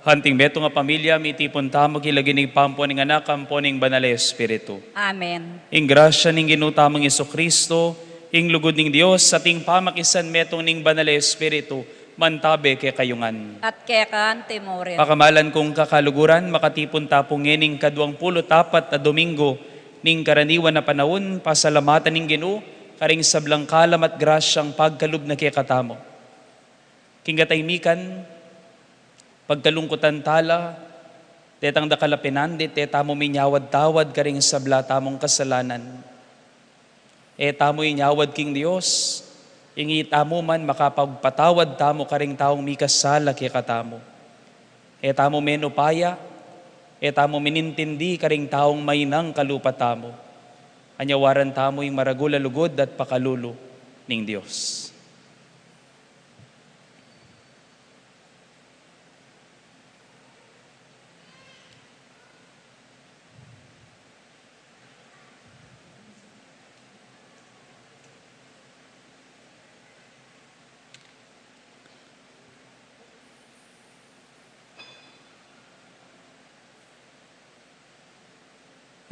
Hanting beto nga pamilya, mitipon tamo kilaginig pampo ning anak, kampo ning banal Espiritu. Amen. Ing grasya ning ginutamang Kristo, ing lugod ning Dios, sa ting pamakisan metong ning banal Espiritu, mantabe kay kayungan. At kekan timorin. Pakamalan kong kakaluguran, makatipon tapong ning 24 na Domingo, ning karaniwan na panahon, pasalamatan ning Ginoo, karing sablang kalam at grasyang pagkalub na kay katamo. Kingataymikan, pagkalungkutan tala, tetang dakalapinandi, tetamo minyawad tawad karing sabla tamong kasalanan. Tamo inyawad king Dios, ingi tamo man makapagpatawad tamo karing taong mikasala kay katamo. Tamo menupaya, tamo minintindi karing taong mainang kalupa tamo. Anyawaran tamo yung maragula lugod at pakalulo ning Dios.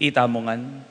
Itamongan,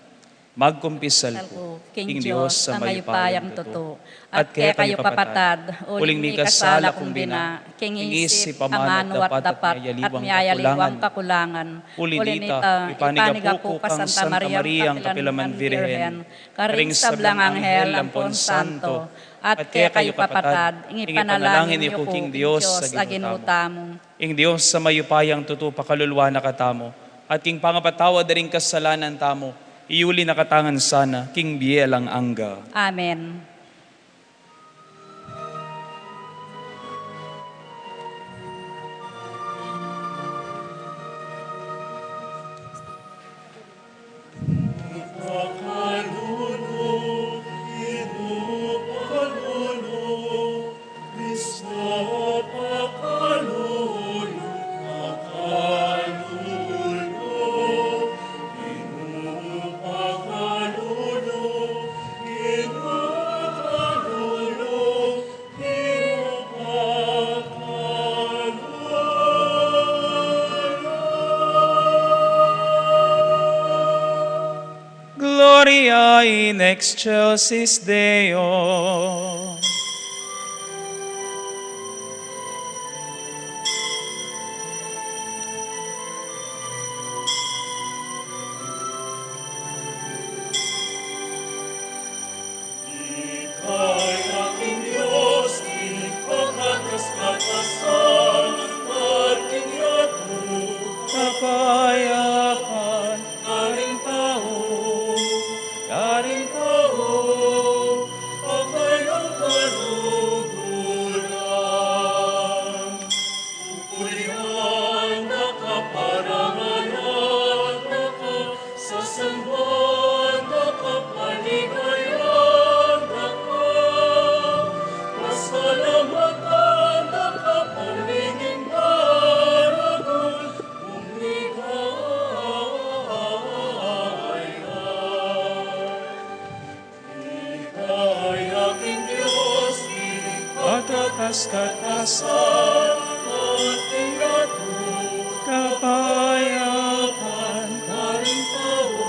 magkumpisal ko, King Diyos, sa mayupayang totoo, at kaya kayo kapatad, uling mi kasala kong bina, king isip isip, amano at dapat, at miyayaliwang kakulangan, ulinita, ipaniga po ka Santa Maria, ang kapilaman Virhen, karing sablang anghel, ampon santo, at kaya kayo kapatad, ipanalangin niyo po, King Diyos, sa ginutamo. Ing Diyos, sa mayupayang totoo, pakalulwa na katamo, at king pangapatawad na rin kasalanan tamo, iuli na katangan sana, King Bielang Angga. Amen. Gloria in excelsis Deo. Kapayapan, karing tao, pagkayang kaluguran. Pupulihan na kaparangalan, nakasasambuan, nakapaligayan, nakapasalamatan, nakapalinging daragul, katakas-katasan, at ingatu, kapayapan, karing tao,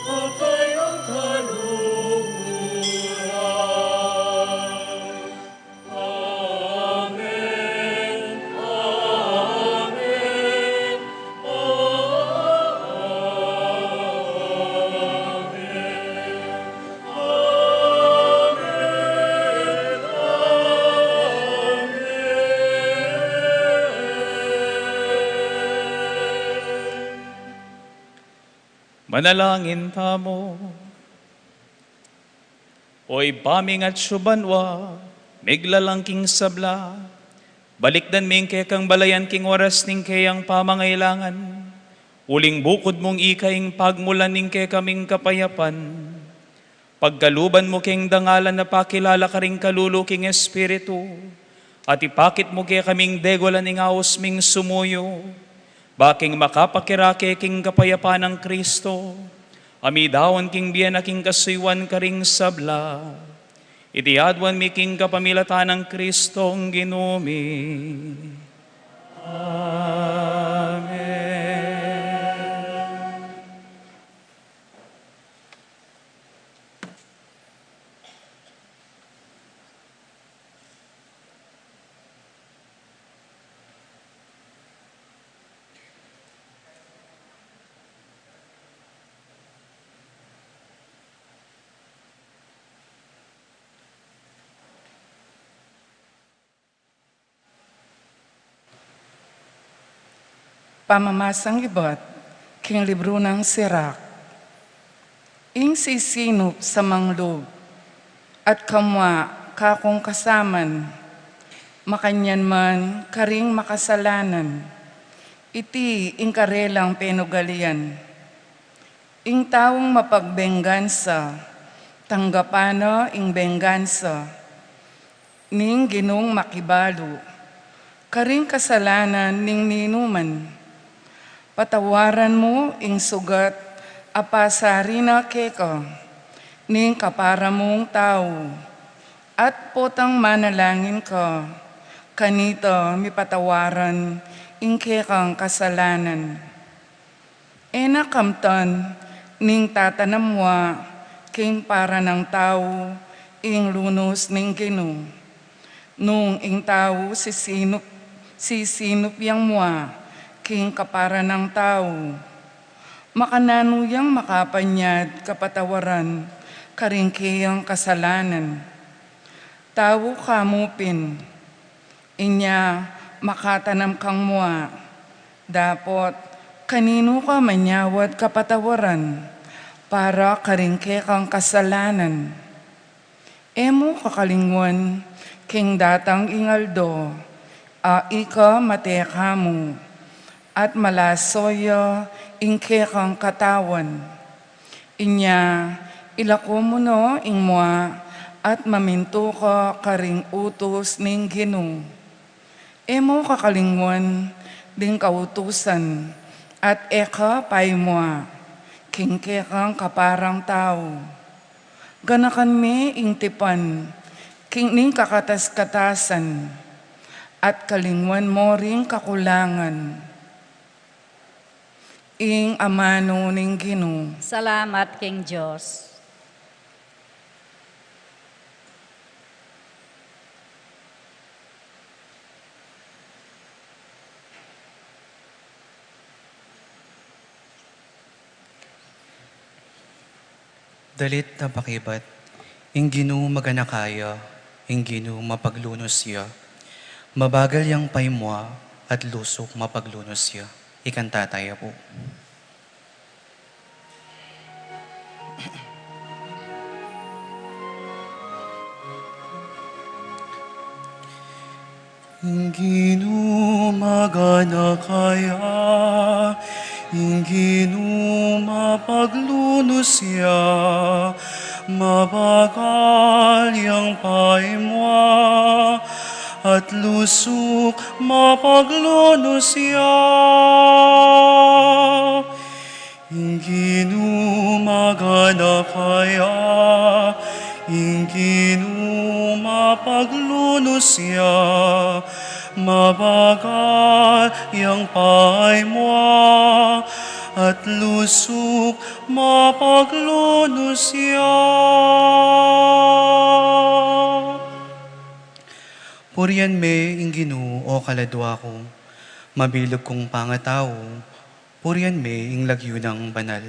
pagkayang kaluguran. Amen, amen, manalangin tamo. Oy paming at subanwa, miglalangking sabla, balikdan ming kay kang balayan king oras ning kayang pamangailangan, uling bukod mong ikaing pagmulan ning kay kaming kapayapan, pagkaluban mo king dangalan na pakilala ka ring kaluluking espiritu, at ipakit mo kay kaming degolan ning aos ming sumuyo, baking makapakirake king kapayapan ng Kristo, amidawan king biyan na king kasuywan karing sabla, itiadwan mi king kapamilatan ng Kristong ginumi. Amen. Pamamasang iba't king libro ng Sirak, ing sisinop sa manglob, at kamwa kakong kasaman, makanyan man karing makasalanan, iti ing karelang penugalian, ing taong mapagbenggansa, tanggapano ing benggansa, ning ginong makibalo, karing kasalanan ning ninuman, patawaran mo ing sugat apasarina keka, ning kapara mong tao, at potang manalangin ka, kanito mi patawaran ing kekang kasalanan. Nakamtan ning tatanamwa king para ng tao ing lunos ning Ginoo. Nung ing tao sisinop yang mua king kapara ng tao. Makananuyang makapanyad kapatawaran karingkiyang kasalanan. Tao kamupin, inya makatanam kang mua. Dapot kanino ka manyawad kapatawaran para karingke kang kasalanan. Emo kakalingwan king datang ingaldo, ika mateka mo, at malasoya ingke kang katawan. Inya ilako mo no ing mua, at maminto ka karing utos ning Ginoo. Emo kakalingwan ding kautusan, at eka pay mua, kingke kang kaparang tao. Ganakan me ing tipan, king ning kakatas-katasan, at kalingwan mo ring kakulangan. Ing amano ning Ginoo. Salamat king Diyos. Dalit na pakibat, ing Ginoo maganakaya, ing Ginoo mapaglunos siya. Mabagal yang paymwa at lusok mapaglunos siya. Ikanta tayo po. Ing Ginoo maganakaya, ing Ginoo mapaglunos siya. Mabagal yang paimwa at lusok mapaglunos siya. Ing Ginoo maganakaya, ing Ginoo mapaglunos siya. Mabagal yang paimwa at lusok mapaglunos siya. Purihan me ing Ginoo o kaladwa ko, mabilog kong pangatao, purihan me ing lagyo ng banal.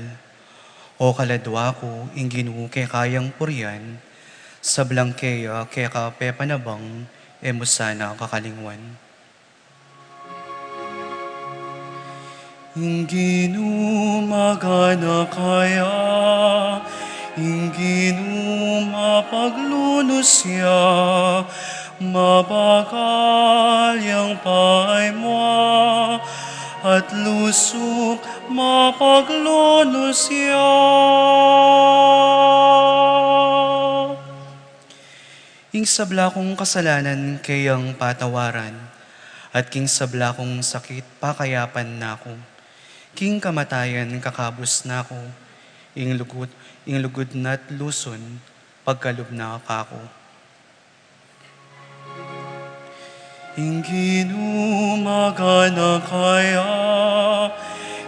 O kaladwa ko ing Ginoo kay kayang purihan, sa blangkeya kay kapepanabang, emusana kakalingwan. Ing Ginoo maganakaya, ing Ginoo mapaglunos siya. Mabagal yang paimwa at lusok mapaglunos siya. Ing sabla kong kasalanan kayang patawaran, at king sabla kong sakit pakayapan nako. King kamatayan kakabus nako, ing lugod na't luson, pagkalub na kako. Ing Ginoo maganakaya,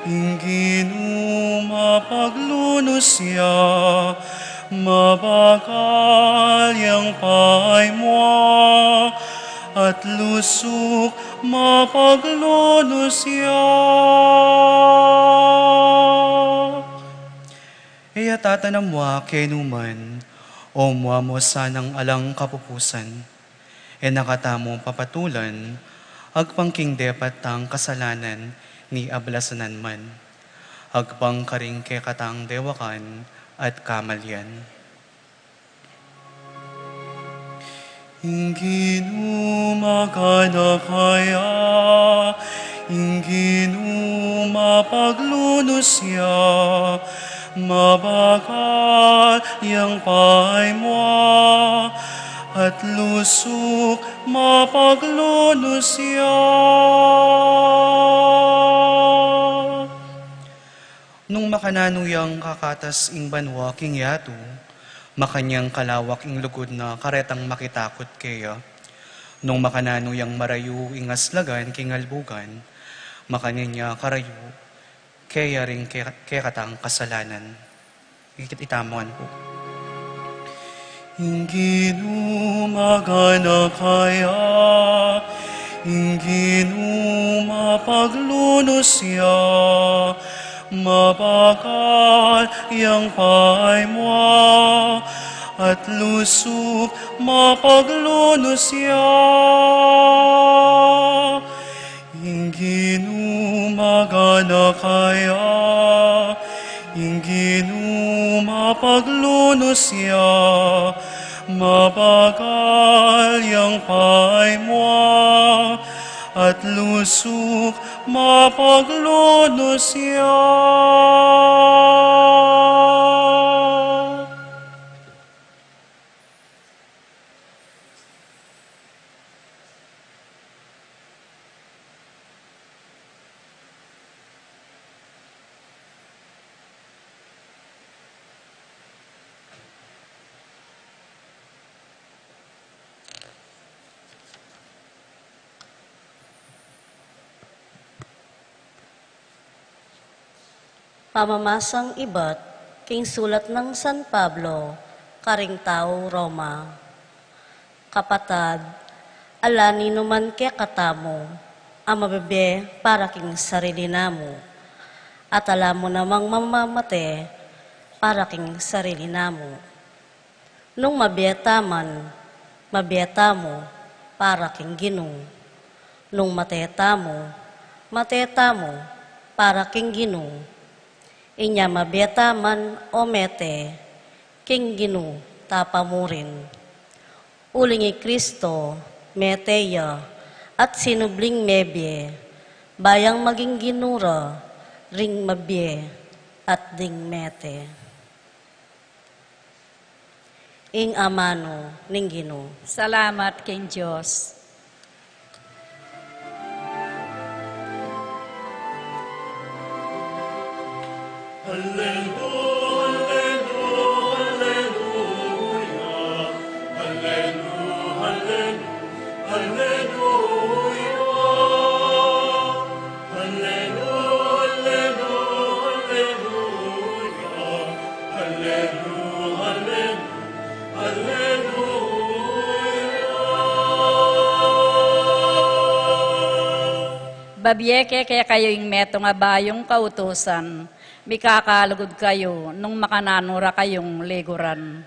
ing Ginoo mapaglunos siya. Mabagal yang paimwa at lusok mapaglunos siya. Iya tatanamwa kenuman, o mua mo sanang alang kapupusan. Nakatamo papatulan, agpangking depat tang kasalanan ni ablasanan man. Agpang karing kekatang dewakan at kamalyan. Ing Ginoo maganakaya, ing Ginoo mapaglunos siya. Mabagal yang paimwa at lusok mapaglunos siya. Nung makananuyang kakatas ing banwa king yato, makanyang kalawak ing lugod na karetang makitakot kaya. Nung makananuyang marayu ing aslagan king albugan, makanya karayu, kaya rin kaya katang kasalanan. Itamongan po. Inginu magana kaya, inginu mapaglunos siya, mabagal yang paay mo, at lusok mapaglunos siya. Inginu magana kaya, inginu mapaglunos siya, mabagal yang paay mo, at lusok mapaglunos siya. Pamamasang ibat, king sulat ng San Pablo, karing tao Roma. Kapatad, alani numan kaya katamo, ang mabebe para king sarili namo. At alam mo namang mamamate para king sarili namo. Nung mabiyataman, mabiyata mo para king Ginoo. Nung mateta mo para king Ginoo. Inya mabiyataman o mete, king Ginoo tapamurin. Ulingi Kristo, meteya, at sinubling mebye, bayang maging ginura, ring mabye, at ding mete. Ing amano ning Ginoo. Salamat king Diyos. Babyeke kaya kayo yung meto nga bayong kautusan, mikakalugod kayo nung makananura kayong liguran.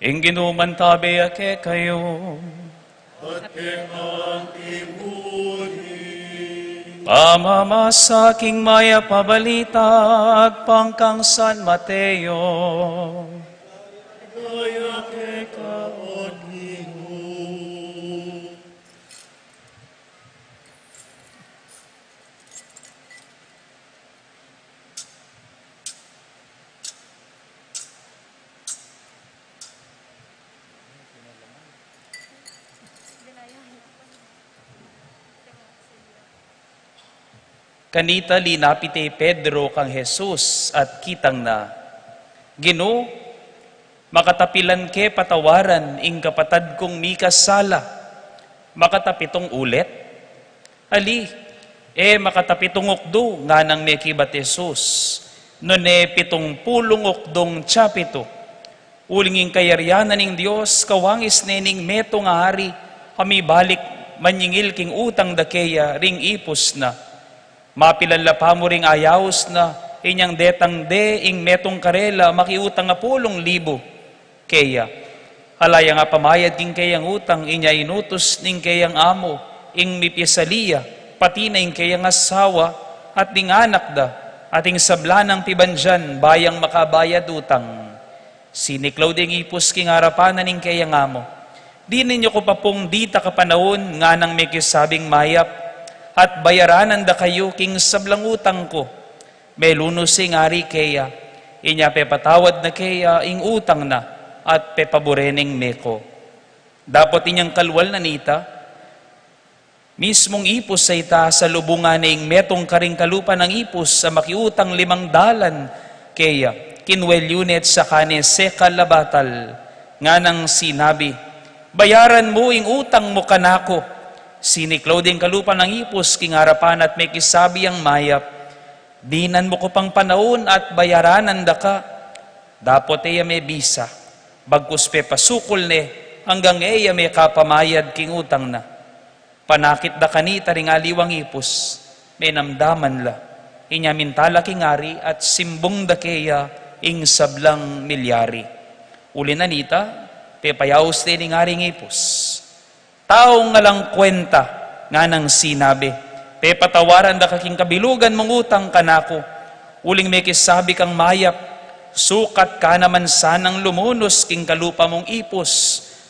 Ing ginuman tabi ake kayo. At kemang timuni. Pamamasaking maya pabalita pangkang San Mateo. Gaya ke kaoniho. Kanita linapite Pedro kang Jesus at kitang na, Ginoo, makatapilan ke patawaran ing kapatad kong mikasala, makatapitong ulit? Ali, makatapitong ukdo nga nang mekibat Jesus, none 70 ukdong tiyapito, ulinging kayaryanan ning Diyos, kawangis nening meto nga hari, kami balik manyingil king utang dakeya ring ipos na. Mapilanla pa mo ring ayaws na inyang detang ing metong karela makiutang nga 10,000. Kaya, halaya nga pamayad king kayang utang inya inutos ning kayang amo, ing mipisaliya, pati na ing kayang asawa, at ning anak da, ating sablanang tibanjan, bayang makabayad utang. Siniklaw ding ipos king harapanan ning kayang amo. Di ninyo ko pa pong dita kapanahon nga nang may kisabing mayap, at bayaranan da kayo king sablang utang ko. May lunos sing ari keya, inya pepatawad na keya ing utang na, at pepaburening meko. Dapat inyang kalwal na nita, mismong ipos sa ita sa lubungan ing metong karing kalupa ng ipos sa makiutang 5 dalan keya, kinwel unit sa kane seka labatal, nga nang sinabi, bayaran mo ing utang mo kanako. Siniklaw din kalupa ng ipos king harapan at may kisabi ang mayap, dinan mo ko pang panahon at bayaranan da ka. Dapat iya may bisa, bagkus pe pasukol ne, hanggang iya may kapamayad king utang na. Panakit da kanita ring aliwang ipos, may namdaman la, inya mintala king ari at simbong da keya ing sablang milyari. Uli na nita, pepayaos din ing aring ipos. Tao nga lang kwenta nga nang sinabi, pepatawaran da kaking kabilugan mong utang kanako. Uling may kisabi kang mayap, sukat ka naman sanang lumunos king kalupa mong ipos,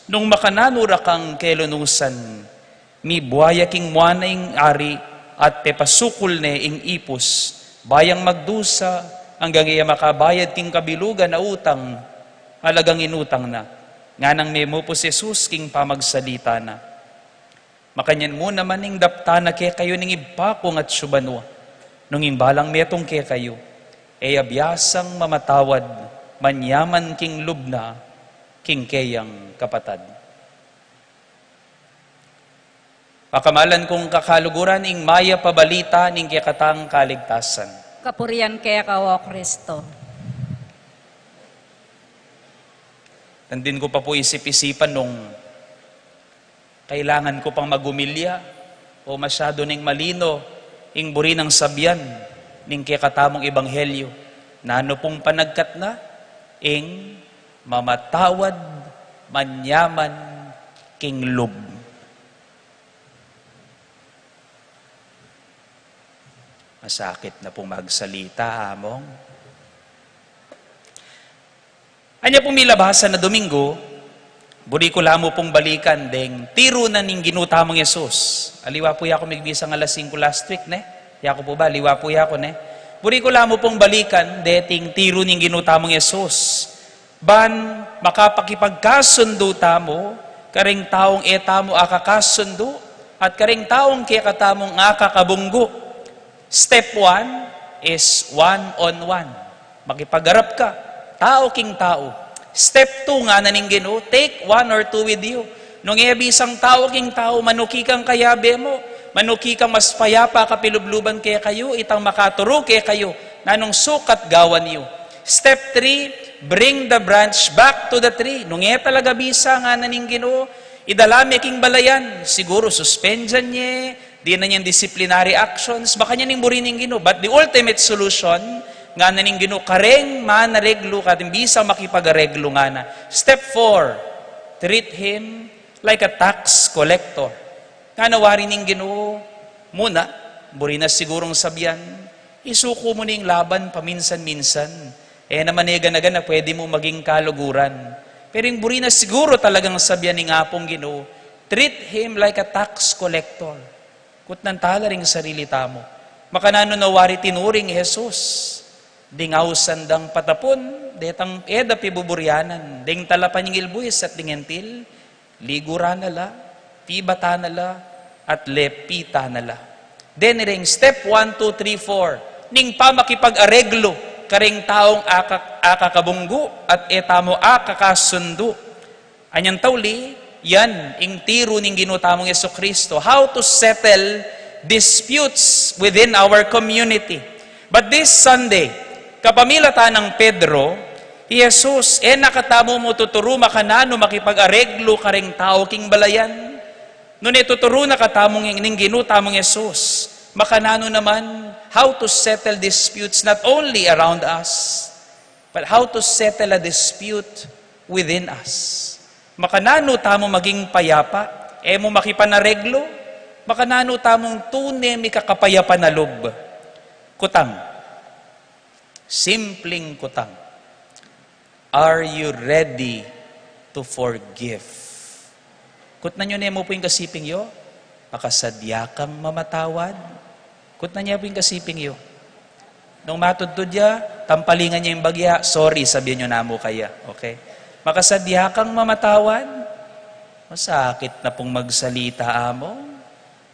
nung makananura kang kelunusan. Mi buhaya king muana ing ari, at pepasukul ne ing ipos, bayang magdusa, hanggang iya makabayad king kabilugan na utang, halagang inutang na. Nga nang may mo po si Jesus king pamagsalita na. Makanyan mo naman ing dapta na kaya kayo ning ibakong at subanwa. Nung imbalang metong kaya kayo, e abiyasang mamatawad, manyaman king lubna, king kayang kapatad. Pakamalan kong kakaluguran ing maya pabalita ning kikatang kaligtasan. Kapurian kaya ka, O Kristo. Nandin ko pa po isip-isipan nung kailangan ko pang magumilya o masyado ning malino ing buri ng sabyan ning kikatamong ebanghelyo. Nano pong panagkat na ing mamatawad, manyaman, king lub. Masakit na pong magsalita, among. Anya pong milabasa na Domingo, buri ko lamo pong balikan, deng tiro na ning ginutamong Yesus. Aliwa po yako migbisa ng alas 5 last week, ne? Yako po ba? Aliwa po yako, ne? Buri ko lamo pong balikan, deting tiro ning ginutamong Yesus. Ban, makapakipagkasundo tamo, karing taong etamo akakasundo, at karing taong kikatamong akakabunggo. Step 1 is one-on-one. Makipagarap ka, tao king tao. Step 2 nga naning Ginoo, take 1 or 2 with you. Nung iabisang tao king tao, manuki kang kayabe mo, manuki kang mas payapa kapilubluban kaya kayo, itang makaturo kaya kayo, nanong sukat gawan niyo. Step 3, bring the branch back to the tree. Nung talaga bisa nga naning Ginoo, idalami king balayan, siguro suspendyan niya, di na niyang disciplinary actions, baka niya ning burining Ginoo. But the ultimate solution, nga naning Ginoo, kareng manareglo, kating bisa makipagareglo nga na. Step 4, treat him like a tax collector. Nga nawari ning Ginoo, muna, buri na sigurong sabyan, isuko mo ning laban paminsan-minsan. Naman na pwede mo maging kaluguran. Pero yung buri na siguro talagang sabyan ni ngapong Ginoo, treat him like a tax collector. Kutnan tala ring sarili tamo. Makanano nawari tinuring Jesus. Ding ausandang patapon, detang eda pibuburyanan, ding talapan yung ilbuis at dingentil, ligura nala, pibata nala, at lepita nala. Then ring step 1, 2, 3, 4, ning pamakipag-areglo, karing taong akakabunggo at etamo akakasundo. Anyang tawli, yan, ing tiro ning ginutamong Jesucristo, how to settle disputes within our community. But this Sunday, kapamilata ng Pedro, Jesus, nakatamo mo tuturo makanano makipag-areglo karing tao king balayan. Nung tuturo na katamong ning ginutamong Jesus, makanano naman how to settle disputes not only around us, but how to settle a dispute within us. Makanano tamo maging payapa, mo makipanareglo, makanano tamong tunay mi kakapayapa na loob. Kutang. Simpleng kutang. Are you ready to forgive? Kut na nyo mo po yung kasiping yo, makasadya kang mamatawad. Kut na niya po yung kasiping yo. Nung matudtod niya, tampalingan niya yung bagya, sorry, sabihin nyo na mo kaya. Okay? Makasadya kang mamatawad. Masakit na pong magsalita amo.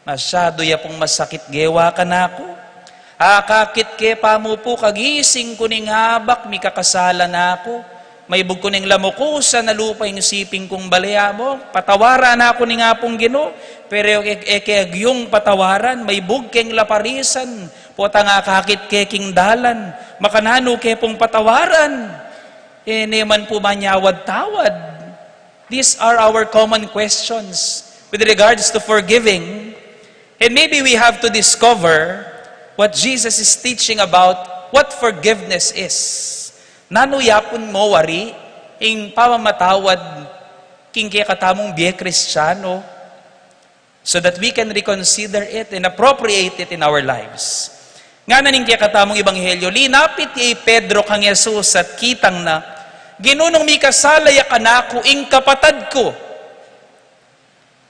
Masyado ya pong masakit gewa ka na ako. Akakit ke pa mo po kagising ko ning habak, mi kakasala na ako. May bug ko ning lamukusa na lupa yung siping kong balaya mo. Patawaran na ako ni nga pong Ginoo. Pero yung patawaran, may bug keng laparisan. Pota nga kakit ke king dalan. Makanano ke pong patawaran. Neman po manyawad-tawad. These are our common questions with regards to forgiving. And maybe we have to discover what Jesus is teaching about what forgiveness is. Nanuyapon mo wari, ing pamamatawad king kaya katamong biye Kristiyano, so that we can reconsider it and appropriate it in our lives. Nga naning kaya katamong Ebanghelyo, linapit kay Pedro kang Jesus at kitang na, ginunong mi kasalaya kanako ing kapatad ko.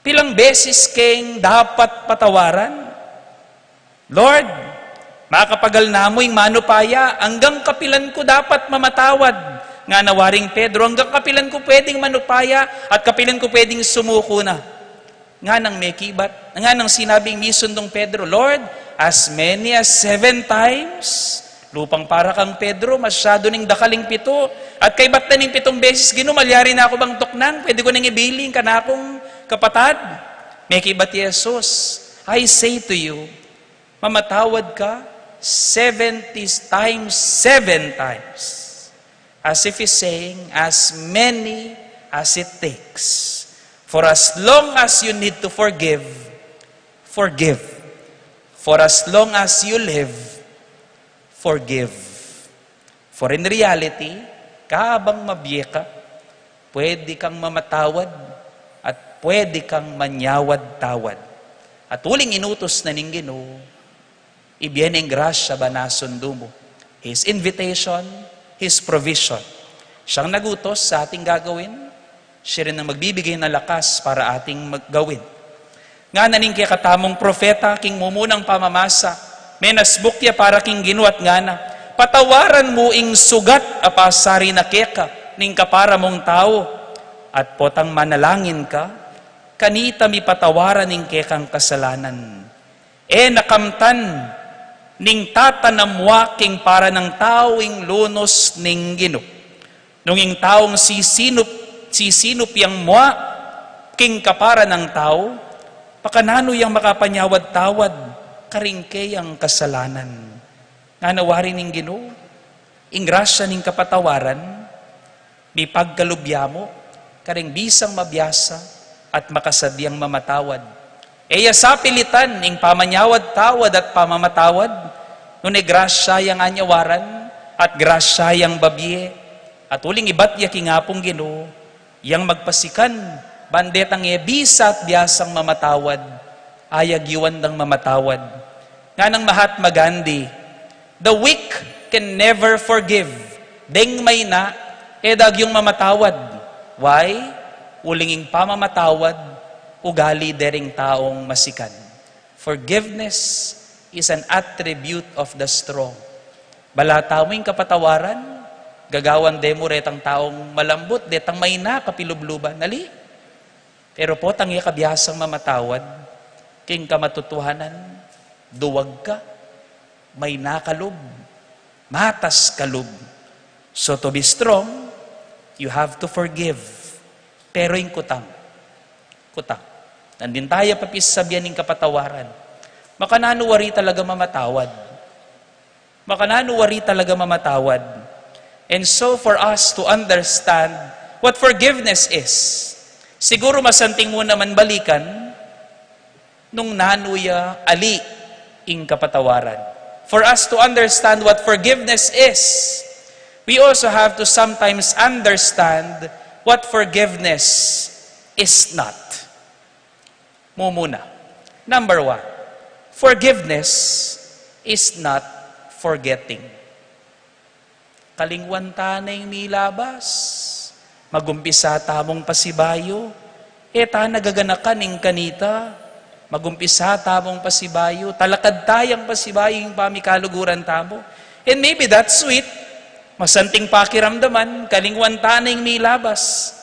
Pilang beses keng dapat patawaran? Lord, makapagal na mo yung manupaya, hanggang kapilan ko dapat mamatawad. Nga nawaring Pedro, hanggang kapilan ko pwedeng manupaya at kapilan ko pwedeng sumuko na. Nga nang may kibat, nga nang sinabing misundong Pedro, Lord, as many as 7 times, lupang para kang Pedro, masyado ning dakaling 7, at kay bat na ning 7 beses, ginumalyari na ako bang tuknang, pwede ko nang ibiling ka na akong kapatad. May kibat Jesus, I say to you, mamatawad ka 70 times, 7 times. As if he's saying, as many as it takes. For as long as you need to forgive, forgive. For as long as you live, forgive. For in reality, kaabang mabiye ka, pwede kang mamatawad at pwede kang manyawad-tawad. At uling inutos na ning Ginoo, ibiyeng grasya ba nasundo mo? His invitation, His provision. Siyang nagutos sa ating gagawin, siya rin ang magbibigay ng lakas para ating maggawin. Nga naning kaya katamong propeta, king mumunang pamamasa, menasbukya para king ginuat nga na, patawaran mo ing sugat apasari na keka, ning kapara mong tao, at potang manalangin ka, kanita mi patawaran ning kekang kasalanan. Nakamtan, ning tatanamwa king para ng tawing lunos ning Ginoo. Nung ing taong sisinup yang mwa king kapara ng tao, pakanano yang makapanyawad-tawad karingke ang kasalanan. Nga nawari ning Ginoo, ing grasya ning kapatawaran, mi pagkalubya mo, karing bisang mabiyasa at makasadyang mamatawad. Sa pilitan, ing pamanyawad-tawad at pamamatawad, nung grasya yang anyawaran, at grasya yang babye, at uling ibat ya kingapong Ginoo, yang magpasikan, bandetang bisa at biyasang mamatawad, ayagiwan ng mamatawad. Nga ng Mahatma Gandhi, the weak can never forgive. Deng may na, dagyong mamatawad. Why? Ulinging pamamatawad, ugali dering taong masikan. Forgiveness is an attribute of the strong. Balatawing kapatawaran, gagawan demo retang taong malambot, detang may na kapilubluban. Nali? Pero po tangi kabiyasang mamatawad, king kamatutuhanan, duwag ka, may nakalub, matas kalub. So to be strong, you have to forgive. Pero yung kutang. Nandin tayo papisabyan ng kapatawaran. Makananuwari talaga mamatawad. And so for us to understand what forgiveness is, siguro masanting mo naman balikan nung nanuya ali ing kapatawaran. For us to understand what forgiveness is, we also have to sometimes understand what forgiveness is not. Muna. Number 1, forgiveness is not forgetting. Kalingwan tanay nilabas, magumpisa tamong pasibayo, Eta nagaganakan ing kanita, magumpisa tamong pasibayo, talakad tayang pasibayo yung pamikaluguran tamo. And maybe that's sweet. Masanting pakiramdaman, kalingwan taning milabas.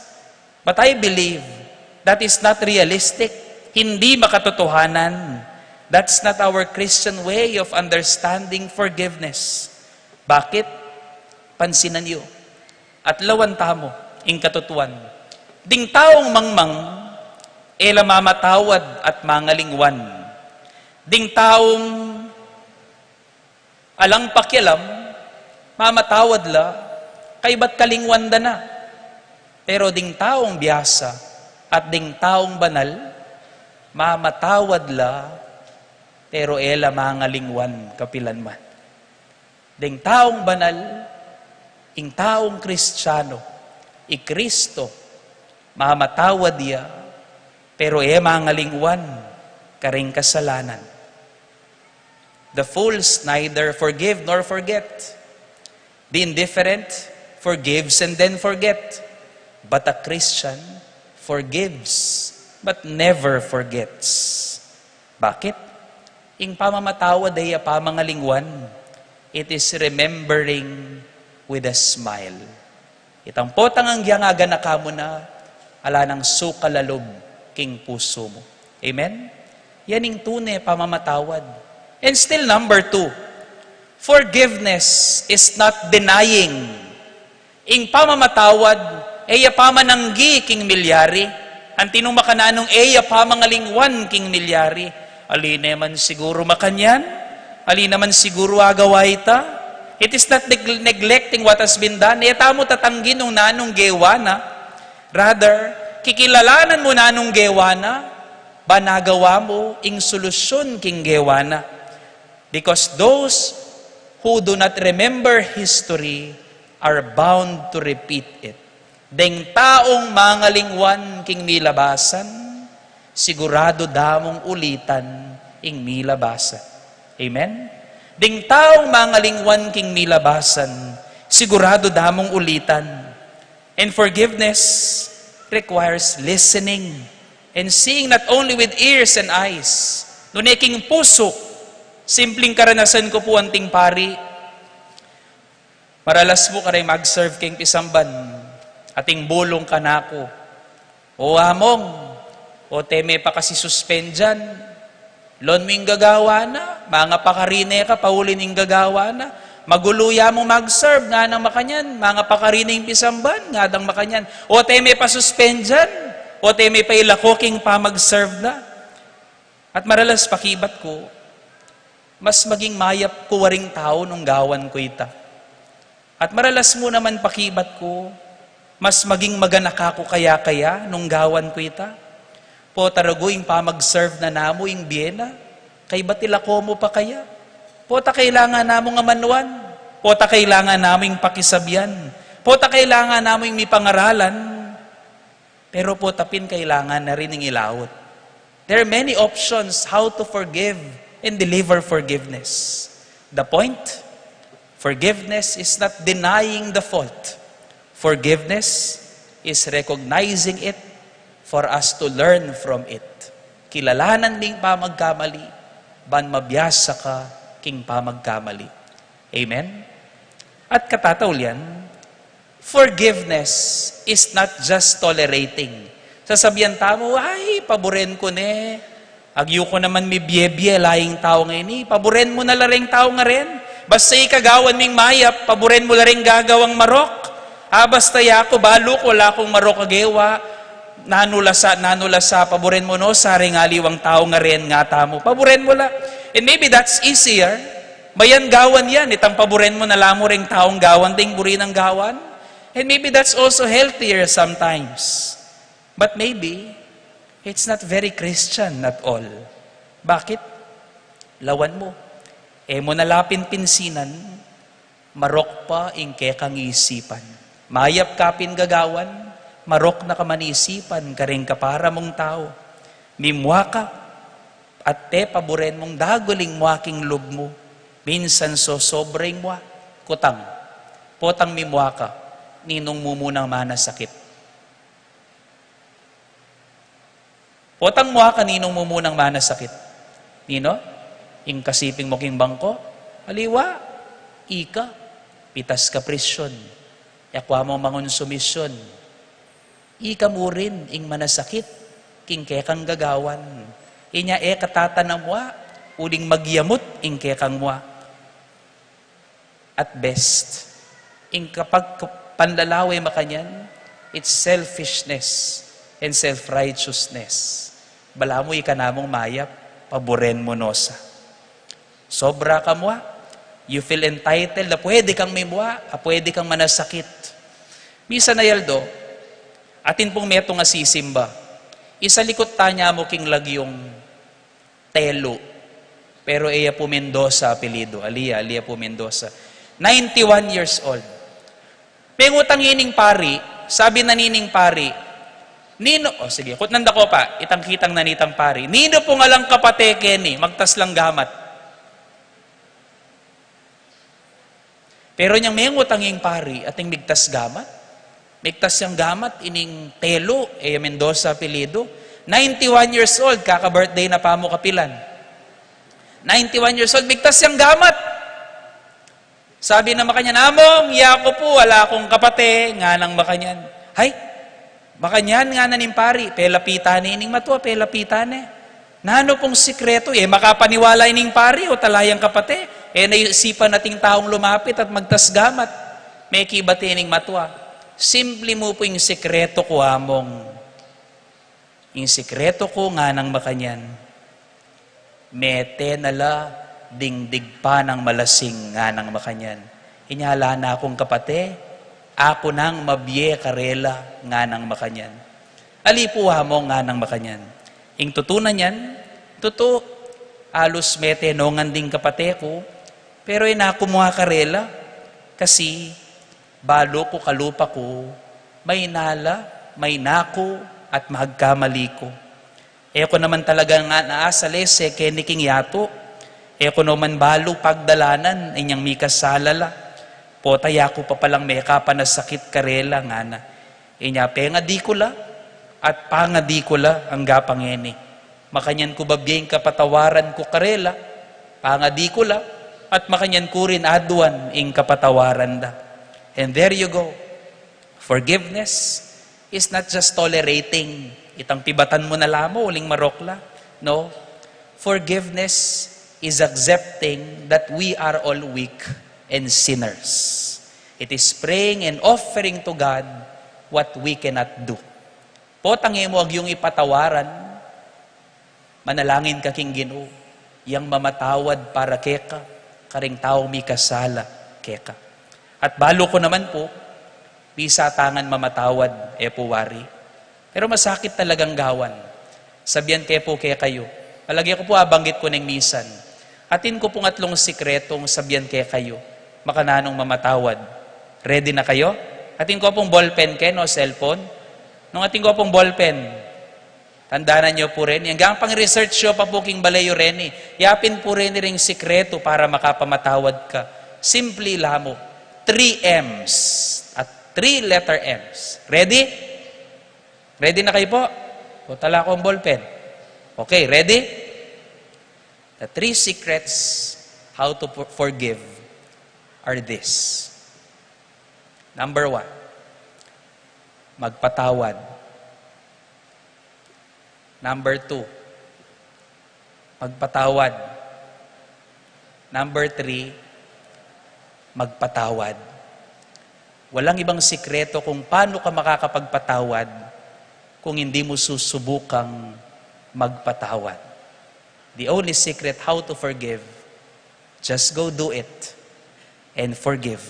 But I believe that is not realistic. Hindi makatotohanan. That's not our Christian way of understanding forgiveness. Bakit? Pansinan niyo. At lawan tamo, ing katutuan. Ding taong mangmang, ela mamatawad at mangalingwan. Ding taong alang pakialam, mamatawad la, kay ba't kalingwan da na. Pero ding taong biyasa at ding taong banal, mamatawad la, pero ela mangalingwan kapilanman. Ding taong banal, ing taong Kristiyano, i-Kristo, mamatawad ya, pero mangalingwan karing kasalanan. The fools neither forgive nor forget. The indifferent forgives and then forget. But a Christian forgives but never forgets. Bakit? Ing pamamatawad ay pamangalingwan. It is remembering with a smile. Itang potang ang giyangaga na kamo na ala ng sukalalob king puso mo. Amen? Yan ing tunay pamamatawad. And still number 2, forgiveness is not denying. Ing pamamatawad, eya pamananggi king milyari. Antinong makananong eya pamangalingwan king milyari. Ali naman siguro makanyan, ali naman siguro agaway ta. It is not neglecting what has been done. Eta mo tatanggi nung nanong gewana. Rather, kikilalanan mo nanong gewana, ba nagawa mo ing solusyon king gewana. Because those who do not remember history are bound to repeat it. Deng taong mangalingwan king milabasan, sigurado damong ulitan ing milabasan. Amen? Ding taong mangalingwan king milabasan, sigurado damong ulitan. And forgiveness requires listening and seeing not only with ears and eyes, nuneking puso. Simpleng karanasan ko po anting pari. Maralas mo karay mag-serve king pisamban, ating bulong kanako. O among, o teme pa kasi suspendyan, lon mo yung gagawa na, mga pakarine ka, paulin yung gagawa na, maguluya mo mag-serve, nga nang makanyan, mga pakarine yung pisamban, nga nang makanyan, o teme pa suspendyan, o teme pa ilako king pa mag-serve na. At maralas pakibat ko, mas maging mayap ko waring tao nung gawan ko ita. At maralas mo naman pakibat ko, mas maging maganaka ko kaya nung gawan ko ita. Po tarago yung pamag-serve na namo yung biyena, kay batilako mo pa kaya? Po ta kailangan namo nga manuan, po ta kailangan namo yung pakisabyan, po ta kailangan namo yung may pangaralan, pero po tapin kailangan na rin yung ilawot. There are many options how to forgive and deliver forgiveness. The point, forgiveness is not denying the fault. Forgiveness is recognizing it for us to learn from it. Kilalanan ding pamagkamali, ban mabiyasa ka king pamagkamali. Amen? At katatawlian, forgiveness is not just tolerating. Sasabihan tamo, ay, paboren ko ne, agyo ko naman may biye-biye, laing tao ngayon, paboren mo na laring tao nga rin. Basta ikagawan ming mayap, paboren mo laring gagawang marok. Basta yako, balo ko, wala akong marok agewa, nanula sa, paboren mo no, saring aliwang tao nga rin, nga tamo, paboren mo la. And maybe that's easier. Bayan gawan yan, itang paboren mo na lamo ring taong gawan, ding buri ng gawan. And maybe that's also healthier sometimes. But maybe, it's not very Christian at all. Bakit? Lawan mo. Mo nalapin pinsinan, marok pa ingke kang isipan. Mayap kapin gagawan, marok na kamanisipan, karing kapara mong tao. Mimwa ka, at te paboren mong daguling muaking lub mo. Minsan so sobrang mwa, kutang. Potang mimwa ka, ninong mo munang manasakit. Potang mo kaninong mo munang manasakit. Nino? Ing kasiping mo king bangko? Aliwa, ika, pitas ka presyon. Yakwa mo mangonsumisyon. Ika mo rin ing manasakit, king kekang gagawan. Inya katatanamwa, uling magyamot ing kekang mwa. At best, ing kapag panlalaway makanyan, it's selfishness and self-righteousness. Bala mo ikanamong mayap, paboren mo nosa. Sobra ka mwa, you feel entitled na pwede kang may mwa, pwede kang manasakit. Misa na yaldo, atin pong meto nga sisimba, isalikot tanya mo king lagyong telo, pero iya po Mendoza apelido, Alia po Mendoza. 91 years old. Pengutang ining pari, sabi na nining pari, Nino, sige, kutnanda ko pa, itang-kitang nanitang pari, Nino po nga lang kapateke ni, magtas lang gamat. Pero niyang mengutang ing pari, ating migtas gamat, migtas yung gamat, ining telo, Mendoza apelido, 91 years old, kaka-birthday na pa mo kapilan. 91 years old, migtas yung gamat. Sabi na makanyan, among, yako po, wala akong kapate, nga nang makanyan. Hay, makanyan nga na nimpari, pelapita ni ining matua, pelapita ni. Nano pong sikreto, makapaniwala ining pari o talayang kapate, naisipan nating taong lumapit at magtasgamat, may kibati ining matua. Simple mo po yung sikreto ko, among. Yung sikreto ko nga nang makanyan, mete nala, dingdig pa ng malasing nga ng makanyan. Inyala na akong kapate, ako nang mabye karela nga ng makanyan. Alipuha mo nga ng makanyan. Ing tutunan yan, alos mete nongan ding kapate ko, pero inakumuha karela, kasi balo ko kalupa ko, may nala, may nako, at mahagkamali ko. Eko naman talaga nga naasales, keniking yato, eko naman balo pagdalanan, inyang mikasalala. Potaya ko pa palang may kapanasakit karela nga na. Inya penga di ko la, at panga di ko la ang gapangeni. Makanyan ko babiyeng kapatawaran ko karela, panga di ko la, at makanyan ko rin aduan ing kapatawaran da. And there you go. Forgiveness is not just tolerating. Itang pibatan mo na lamo, uling marokla. No. Forgiveness is accepting that we are all weak and sinners. It is praying and offering to God what we cannot do. Potangin mo ag yung ipatawaran, manalangin ka king Ginoo, yang mamatawad para keka, karing tao mi kasala keka. At balo ko naman po, bisa tangan mamatawad, puwari. Pero masakit talagang gawan. Sabihan po kaya kayo. Palagi ko po abanggit ko ng misan. Atin ko pong atlong sikretong sabihan kaya kayo. Makananong mamatawad. Ready na kayo? Atin ko pong ballpen kayo, no? Cellphone. Nung atin ko pong ballpen, tandaanan nyo po rin. Hanggang pang research nyo pa po king balayo rin. Yapin po rin ring sikreto para makapamatawad ka. Simply lamo. 3 M's. At 3 letter M's. Ready? Ready na kayo po? O tala ko ang ballpen. Okay, ready? The 3 secrets how to forgive are this. Number 1, magpatawad. Number 2, magpatawad. Number 3, magpatawad. Walang ibang sikreto kung paano ka makakapagpatawad kung hindi mo susubukang magpatawad. The only secret how to forgive, just go do it and forgive.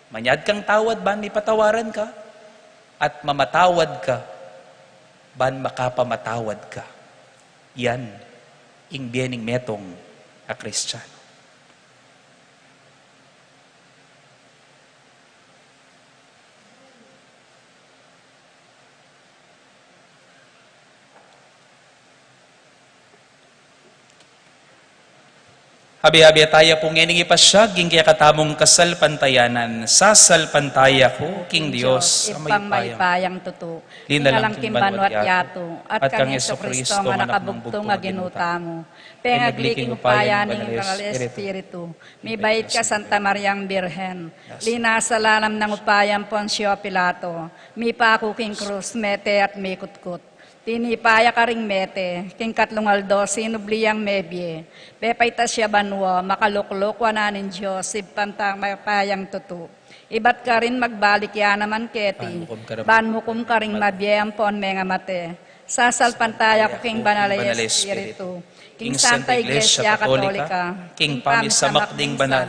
Manyad kang tawad, ban ipatawaran ka, at mamatawad ka, ban makapamatawad ka. Yan, ing biening metong a Kristiyano. Habi-habi tayo pong ining ipasyag, ging kaya katamong kasal pantayanan, sasal pantaya ko, King Diyos, ipang maipayang tuto, Linalang inalang kimbano at yato, at kang Yesu Yeso Kristo, Kristo, nga anak ng nakabugtong bugtong nga na ginuta mo. Pengagliking Pengagliking upayan, upayan ng Banal Banal Espiritu. Espiritu, may bait ka Santa Mariang Birhen, linasalanam ng upayan Poncio Pilato, may pakuking krus, mete at may kutkut. Tinipaya ka ring mete, king katlungaldo, sinubliyang mebye. Pepay siya banwa, makaluklok wananin Diyos, ipantang mapayang tutu. Ibat ka rin magbalik yan naman keti, banmukum ka ring mabiyang pon menga mate. Sasalpantaya ko king banalay Espiritu, king Santa Iglesia Katolika, king pamisamakding banal,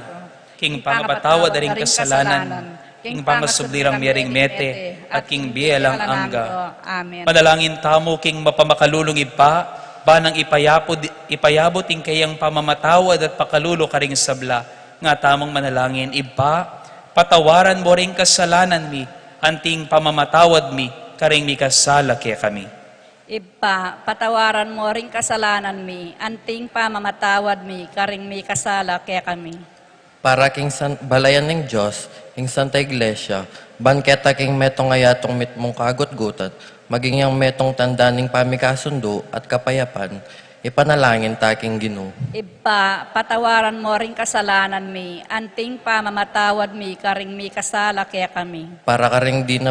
king pangapatawad ring kasalanan, king pangasublirang miring mete, at king bielang angga. Amen. Panalangin tamo, king mapamakalulong ipa, banang ipayabot ing kayang pamamatawad at pakalulo ka ring sabla, nga tamong manalangin ipa, patawaran mo ring kasalanan mi, anting pamamatawad mi, karing mi kasala kaya kami. Ipa, patawaran mo ring kasalanan mi, anting pamamatawad mi, karing mi kasala kaya kami. Para king balayan ng Diyos, king Santa Iglesia, banketa king metong ayatong mitmong kagot-gutat, maging yang metong tandaning pamikasundo at kapayapan, ipanalangin taking Ginoo. Ipa, patawaran mo ring kasalanan mi, anting pamamatawad mi, karing mi kasala kaya kami. Para ka ring di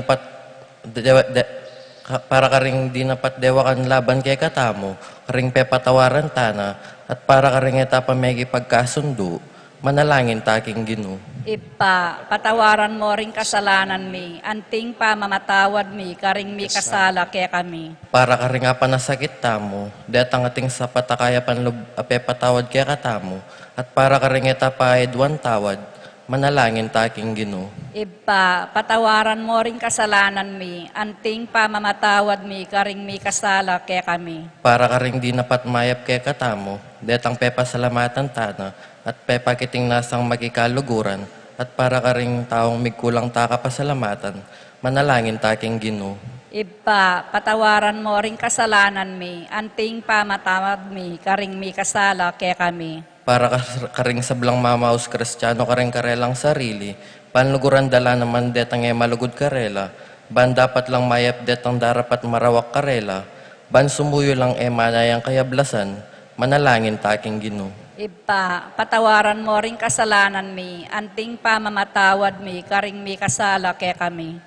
napat dewakan laban kay katamo, karing pepatawaran tana, at para ka ring etapa may pagkasundo, manalangin taking Ginoo. Ipa, patawaran mo ring kasalanan mi, anting pamamatawad mi, karing mi kasala kaya kami. Para ka ring panasakit tamo, detang ating sa patakaya panlub apepatawad kaya katamo, at para ka ring etapa edwan tawad, manalangin taking Ginoo. Ipa, patawaran mo ring kasalanan mi, anting pamamatawad mi, karing mi kasala kaya kami. Para ka ring di napat mayap kaya katamo, detang pepasalamatan tana, at pepakiting nasang magikaluguran, at para ka ring taong migkulang taka pasalamatan, manalangin taking Ginoo. Ipa, patawaran mo ring kasalanan mi, anting pamatawad mi, karing mi kasala kaya kami. Para ka ring sablang mamaus kristyano ka ring karelang sarili, panluguran dala naman detang malugod karela, ban dapat lang mayap detang darapat marawak karela, ban sumuyo lang manayang kayablasan, manalangin taking Ginoo. Ipa, patawaran mo ring kasalanan mi, anting pamamatawad mi, karing mi kasala kaya kami.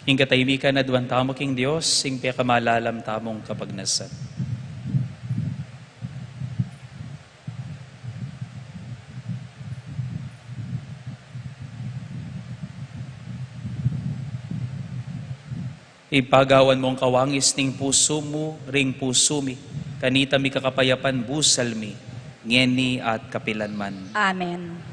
King katahimikan na duwan tamo, King Diyos, sing kamalalam tamong kapagnasan. Ipagawan mo ang kawangis ning puso mo, ring puso mi, kanita mi kakapayapan busal mi, ngeni at kapilanman. Amen.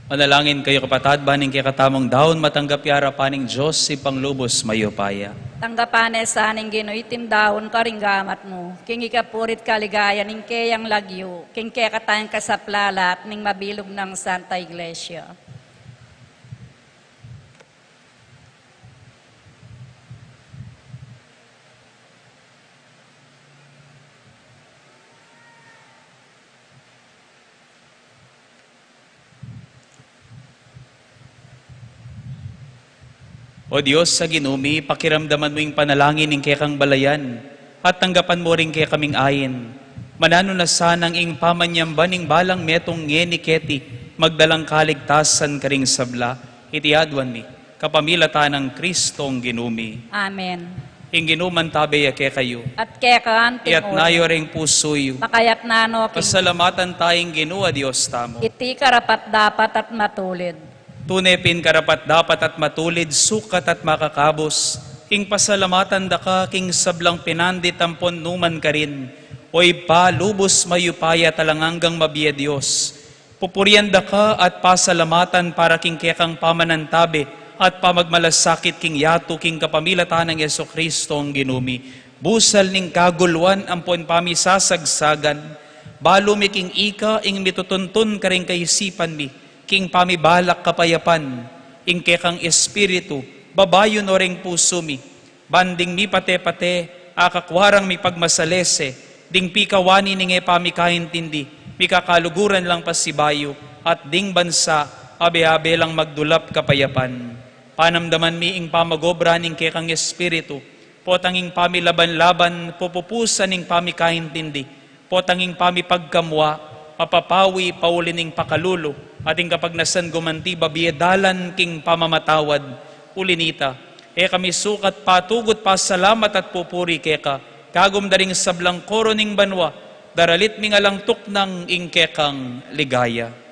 Manalangin kayo kapatad, baning kay katamong daon, matanggap yara paning Diyos, si panglubos mayupaya. Tanggapane sa aning ginuitim dahon karinggamat mo. King ikapurit kaligaya ning kayang lagyo. King kaya katayang kasaplalat ning mabilog ng Santa Iglesia. O Diyos sa ginumi, pakiramdaman mo yung panalangin ng kekang balayan at tanggapan mo rin kaya kaming ayin. Manano na sanang ing pamanyamban ing balang metong ngeni keti, magdalang kaligtasan karing sabla, itiadwan mi, kapamilata ng Kristong ginumi. Amen. Ing ginuman tabi ke kayo, At kekaan iat nayo ring pusoyo, pakayat nano king pasalamatan tayong ginua Diyos tamo. iti karapat dapat at matulid. Tunepin karapat dapat at matulid, sukat at makakabos. King pasalamatan da ka, king sablang pinandit tampon numan ka rin. Oy pa, lubos mayupaya talanganggang mabiya Diyos. Pupurian da ka at pasalamatan para king kekang pamanantabi at pamagmalasakit king yato king kapamilatan ng Yeso Kristo ang ginumi. Busal ning kagulwan ampon pamisasagsagan. Balo mi king ika, ing mitutuntun ka rin kaisipan mi. King pamibalak kapayapan, ing kekang espiritu, babayo no ring puso mi, banding mi pate-pate, akakwarang mi pagmasalese, ding pikawani ning pamikaintindi, mikakaluguran lang pasibayo, at ding bansa, abe-abe lang magdulap kapayapan. Panamdaman mi ing pamagobra ning kekang espiritu, potanging pamilaban-laban, pupupusan ning pamikaintindi, potanging pamipagkamwa, papapawi paulining pakalulo, ating kapag nasan gumanti babiedalan king pamamatawad, ulinita, kami sukat patugot pa salamat at pupuri keka, kagum daring sablang koro ning banwa, daralit mi nga lang tuknang ing kekang ligaya.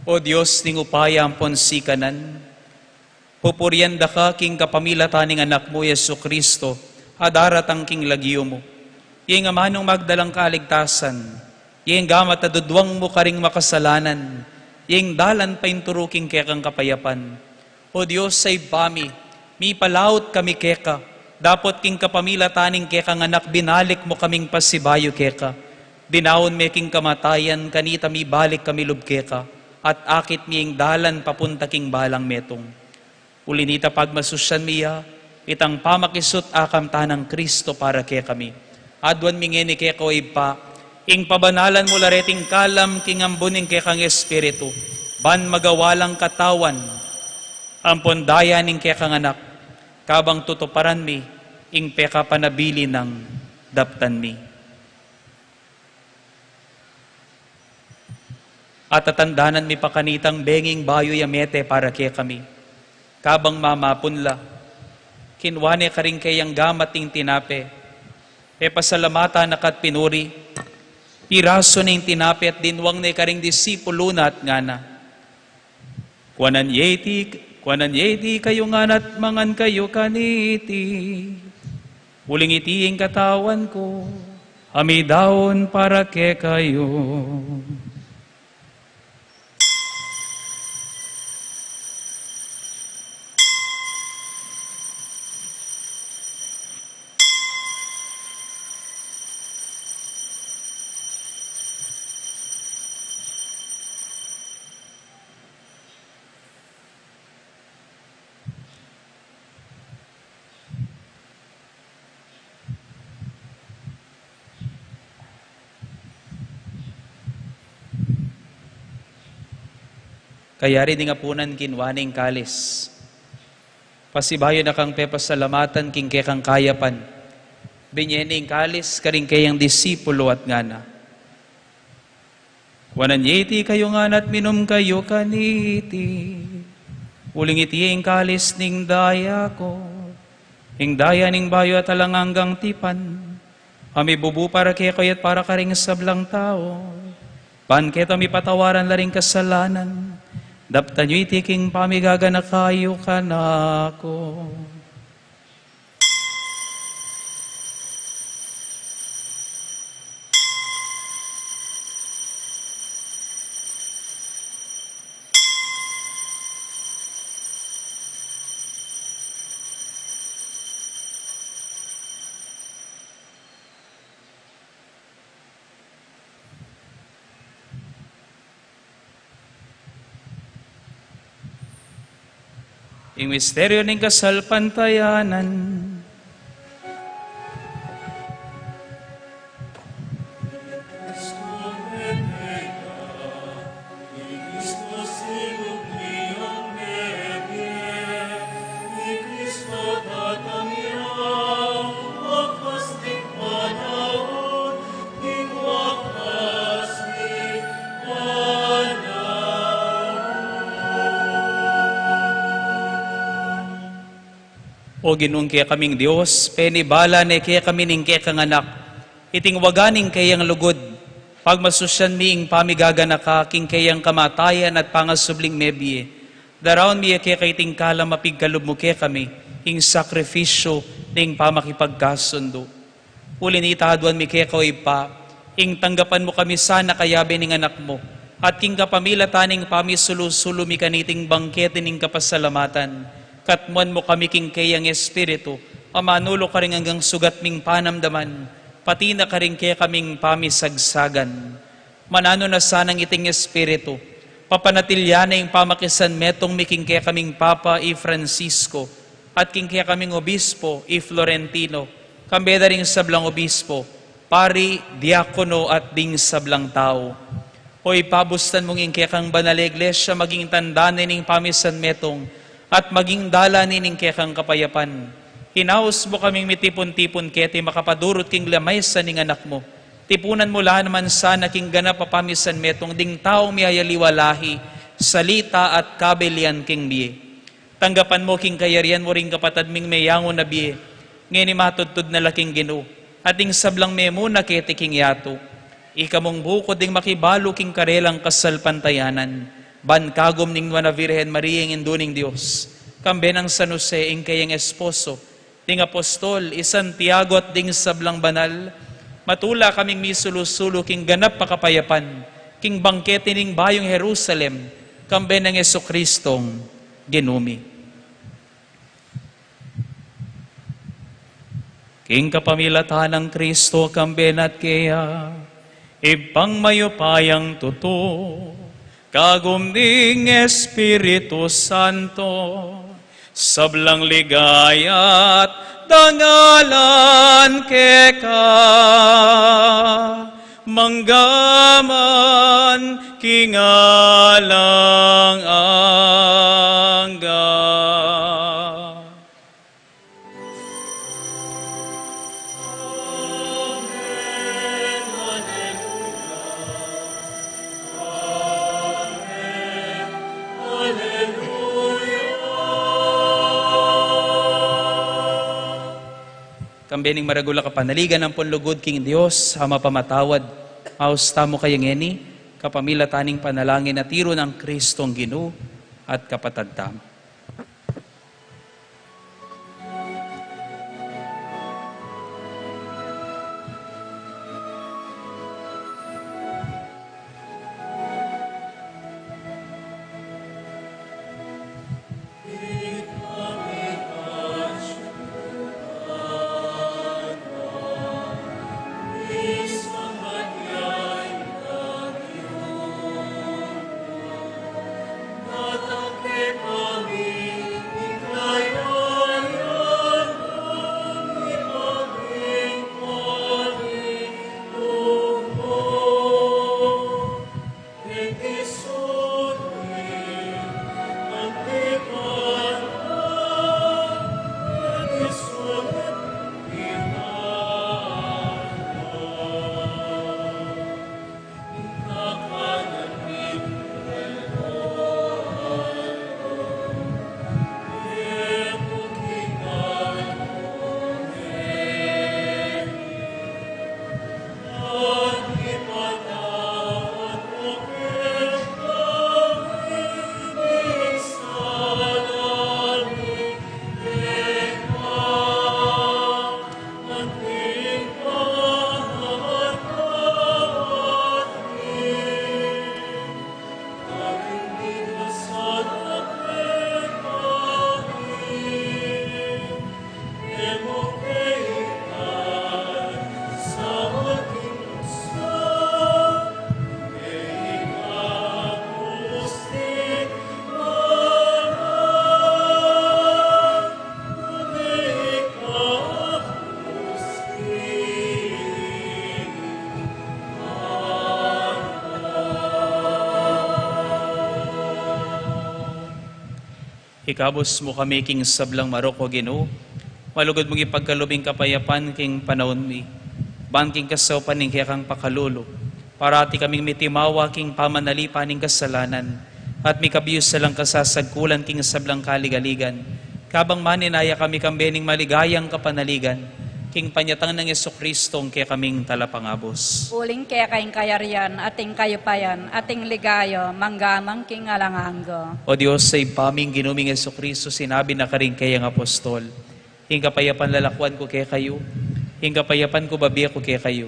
O Diyos, ning upaya ampon sikanan, pupurian da ka king kapamilatan ning anak mo, Yesu Kristo, adarat ang king lagyo mo. Yung amanong magdalang kaligtasan, yung gamat na dudwang mo karing makasalanan, yung dalan pa turuking kekang kapayapan. O Diyos, say pami, mi palaut kami keka, dapat king kapamilatan ning kekang anak, binalik mo kaming pasibayo keka. Dinawon me king kamatayan, kanita mi balik kami lubkeka. At akit miyeng dalan papunta king balang metong. Ulinita pagmasusyan miya, itang pamakisot akam tanang Kristo para kaya kami. Adwan mingeni kaya ko ipa, ing pabanalan mo lareting kalam king ambuning ke kang espiritu, ban magawalang katawan, ampon daya ning ke kang anak, kabang tutuparan mi, ing peka panabili ng daptan mi. At tatandanan mi pakanitang benging bayo yamete para kaya kami. Kabang mamapunla, kinwane ka rin kayang gamating tinape, e pasalamata nakat pinuri, piraso ning tinape at dinwang na karing disipulo na at ngana. Kuanan yeti kayo nganat mangan kayo kaniti, uling itiing katawan ko, hamidaon para ke kayo. Kaya rin nga punan kinwaning kalis. Pasibayo na kang pepasalamatan king kekang kayapan. Binyening kalis karing kayang disipulo at ngana. Wanan yeti kayo nganat minum kayo kaniti. Uling iti ing kalis ning daya ko. Ing daya ning bayo at alanganggang tipan. Kami bubu para kaya kayo't para karing sablang tao. Panketo mi patawaran laring kasalanan. Daptan nyo itiking pamigaga na kayo kanako. Ing misteryo ng kasalpantayanan, o ginung kaya kaming Diyos, penibala ne kaya kami ning kaya kang anak, iting waganing kayang lugod, pagmasusyan miing pamigagana ka, king kayang kamatayan at pangasubling mebye, daraon miya kaya kaiting kala mapigkalub mo kaya kami, ing sakripisyo ning pamakipagkasundo. Ulinitahaduan mi kaya kaway pa, ing tanggapan mo kami sana kayabe ning anak mo, at king kapamila taning pamisulu-sulu mi kaniting bangkete ning kapasalamatan, katmuan mo kami king kayang espiritu, amanulo ka rin hanggang sugat ming panamdaman, pati na ka rin kaya kaming pamisagsagan. Manano na sanang iting espiritu, papanatilya na yung pamakisan metong miking kaya kaming Papa i Francisco, at king kaya kaming Obispo i Florentino, kambeda ring sablang Obispo, pari, diakono at ding sablang tao. O ipabustan mong ing kaya kang banal iglesia, maging tandanin ng pamisan metong, at maging dala nining kekang kapayapan. Hinaos mo kaming mitipon-tipon keti makapadurot king lamay sa ning anak mo. Tipunan mo lahan naman sana king ganap papamisan metong ding taong miyayaliwalahi, salita at kabelian king biye. Tanggapan mo king kayarian mo ring kapatad ming mayango na biye, ngeni matudtud na laking Ginoo, at ing sablang memo na keti king yato. Ikamong bukod ding makibalo king karelang kasalpantayanan, ban kagom ning Nuana Virgen Maria ng induning Diyos, kambe ng San Jose ing kayang esposo, ding apostol, Santiago at ding sablang banal, matula kaming misulu-sulu king ganap pakapayapan, king bangkete ning bayong Jerusalem, kambe ng Jesucristong ginumi. King kapamilatan ng Kristo, kambe nat kaya, ipang mayupayang tuto, kagumding Espiritu Santo, sablang ligaya't dangalan keka, manggaman kingalang angga. Kambening maragula ka panaligan ng punlugod king Dios, ama pamatawad, austa mo kayang eni, kapamila taning panalangin na tiro ng Kristong Ginoo at kapatagtam. Ikabos mo kami king sablang maroko Ginoo, malugod mong ipagkalubing kapayapan king panahon mi, bangking kasaw paning kaya kang pakalulo, parati kaming mitimawa king pamanalipan ning kasalanan, at mikabiyos salang kasasagkulan king sablang kaligaligan, kabang maninaya kami kambening maligayang kapanaligan, king panyatang ng Jesucristong kaya kaming talapangabos. Uling kaya kayong kayarian, ating kayupayan, ating ligayo, manggamang king alanganggo. O Diyos, sa ipaming ginuming Jesucristo, sinabi na karing kayang apostol, hing kapayapan lalakwan ko kaya kayo, hing kapayapan ko babiya ko kaya kayo.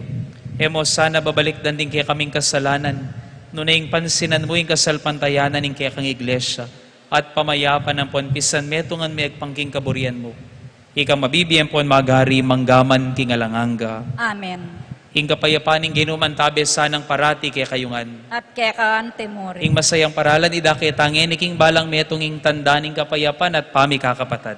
Emo sana babalik din kaya kaming kasalanan, nunaing pansinan mo yung kasalpantayanan ng kaya kang iglesia, at pamayapan ng ponpisan metungan may agpangking kaburian mo. Ika mabibiyem pon magari manggaman king alanganga. Amen. Ing kapayapaning ginuman tabe sanang parati kaya kayungan. At kaya kaan temori. Ing masayang paralan ida kaya tangin king balang metong ing tandaning kapayapan at pami kakapatad.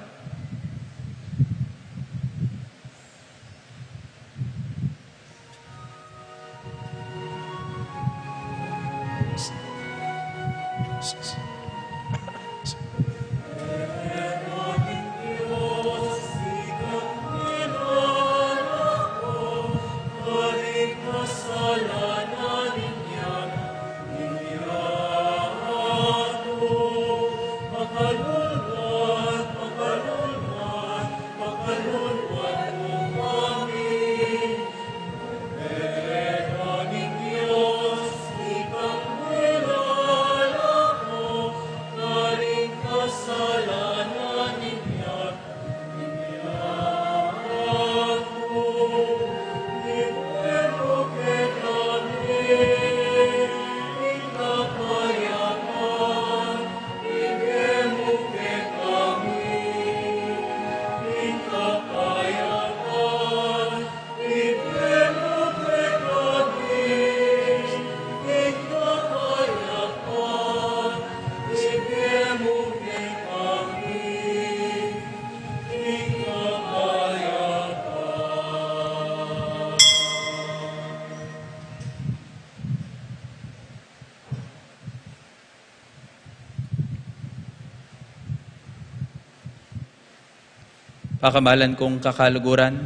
Pakamalan kong kakaluguran,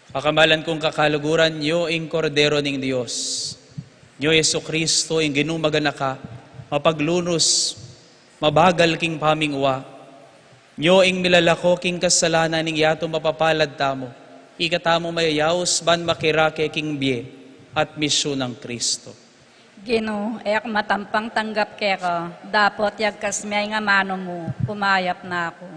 pakamalan kong kakaluguran, Yo ing Kordero ning Dios, Yo Yesu Kristo ing ginumagana ka, mapaglunos, mabagal king pamingwa, Yo ing milalako king kasalanan ning yato mapapalad tamo, ikatamo mayayaos ban makirake king biye at misyon ng Kristo. Gino, ayak matampang tanggap keko, dapot yagkas may nga mano mo, pumayap na ako.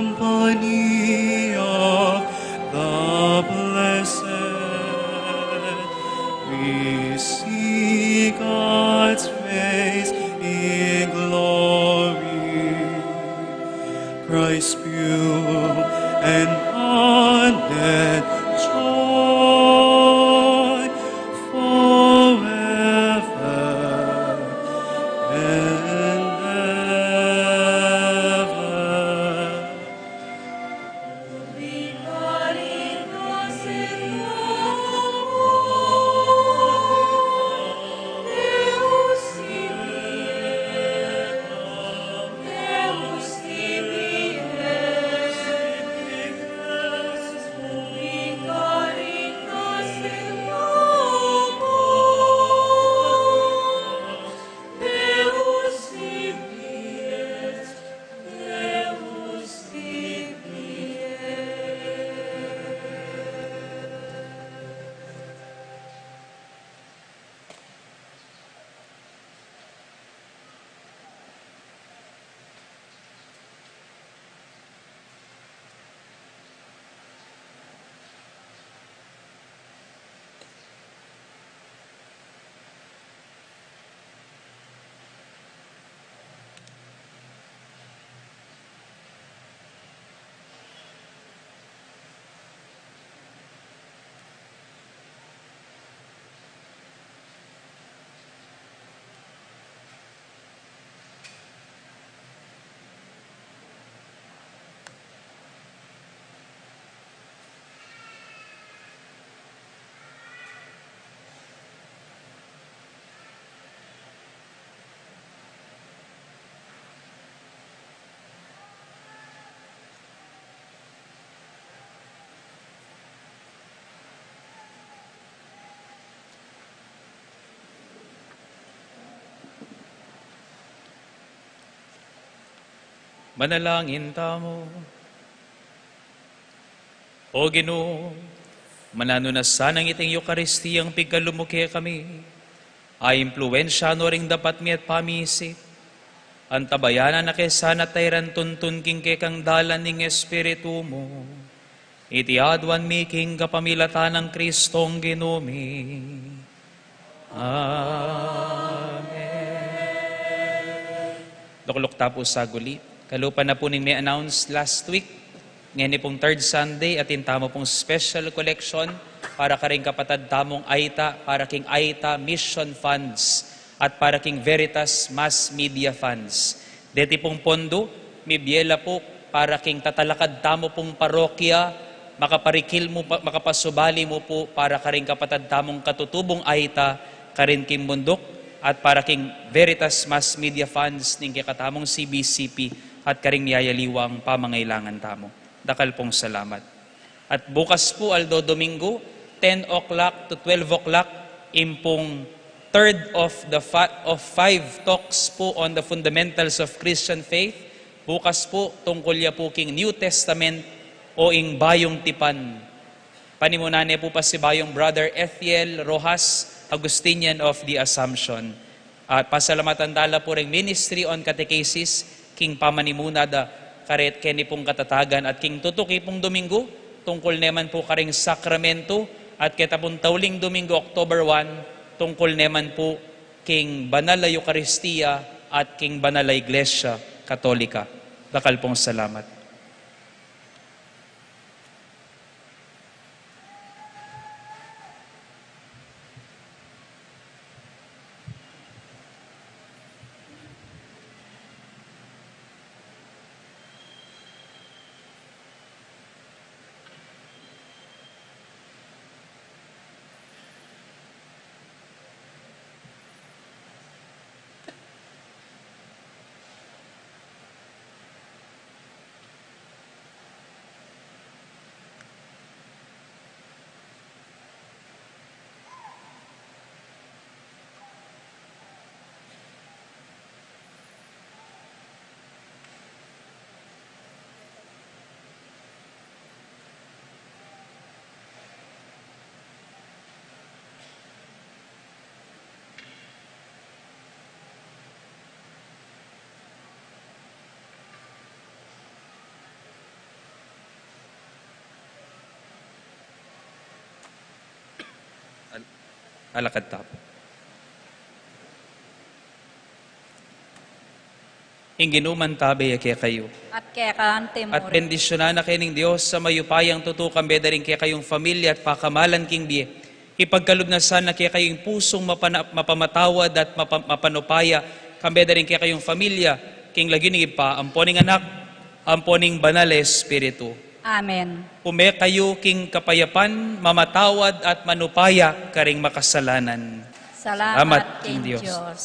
company of the blessed. We see God's face in glory, Christ pure and unending joy forever and ever. Manalangin tamo. O Ginoo, manano na sanang iting Eukaristiyang pigkalumuki kami, ay impluensya no ring dapat mi at pamisip, ang tabayanan na kesana tayran tuntun king kekang dalan ning Espiritu mo, iti adwan mi king kapamilatan ng Kristong Ginumi. Amen. Lukluk tapos sa gulit. Kalupa na po ning may announce last week, ngayon pong third Sunday, at tamo pong special collection para karing kapatad tamong Aita, para king Aita Mission Funds, at para king Veritas Mass Media Funds. Deti pong pondo, may biyela po para king tatalakad tamo pong parokya, makaparikil mo, makapasubali mo po para karing kapatad tamong katutubong Aita, karin king bundok, at para king Veritas Mass Media Funds, ning kakatamong CBCP, at karing niyayaliwang pamangailangan tamo. Dakal pong salamat. At bukas po, Aldo Domingo, 10 o'clock to 12 o'clock, impong third of five talks po on the fundamentals of Christian faith. Bukas po, tungkol ya po king New Testament o ing Bayong Tipan. Panimunane po pa si Bayong Brother Ethiel Rojas, Augustinian of the Assumption. At pasalamatan dala po ring Ministry on Catechesis, king pamanimuna da karet keni pong katatagan, at king tutuki pong Domingo, tungkol neman po karing sakramento, at kita pong tauling Domingo, October 1, tungkol neman po king Banal na Eucharistia at king Banal na Iglesia Katolika. Dakal pong salamat. Alakad tapo. Inginuman tabay kaya kayo. At kaya kaante mo At bendisyonan na kining Diyos sa mayupayang tutukan beda rin kaya kayong pamilya at pakamalan king biye. Ipagkalugnasan na kaya kayong pusong mapamatawad at mapanupaya kambeda rin kaya kayong pamilya king lagi ni ipa amponing anak, amponing banal espiritu. Amen. Ume kayo king kapayapan, mamatawad at manupaya karing makasalanan. Salamat King King Diyos. Diyos.